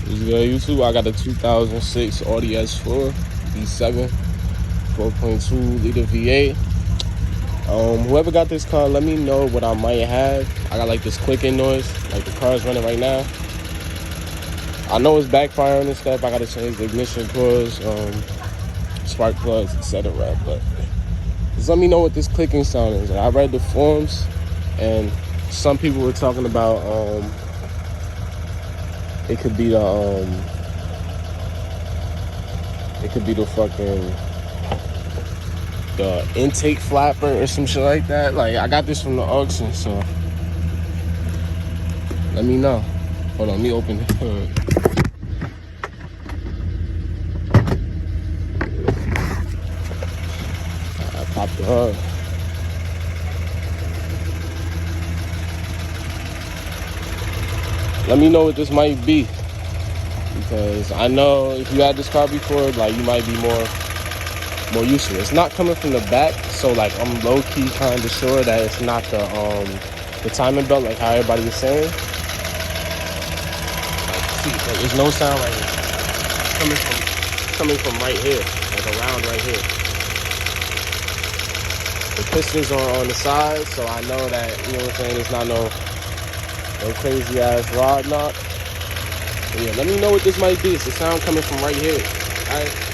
What's good, YouTube? I got a 2006 Audi S4 V7 4.2 liter V8. Whoever got this car, let me know what I might have. I got like this clicking noise, like the car's running right now. I know it's backfiring and stuff. I gotta change the ignition coils, spark plugs, etc. But just let me know what this clicking sound is. I read the forums, and some people were talking about it could be the intake flapper or some shit like that. Like, I got this from the auction, so let me know. Hold on, let me open the hood. I popped the hood. Let me know what this might be, because I know if you had this car before, like, you might be more used to it. It's not coming from the back, so like I'm low-key kind of sure that it's not the timing belt like how everybody is saying. Like, see, like, there's no sound right here. It's coming from right here, like around right here. The pistons are on the side, so I know that, you know what I'm saying, it's not no crazy ass rod knock. But yeah, let me know what this might be. It's the sound coming from right here. Alright.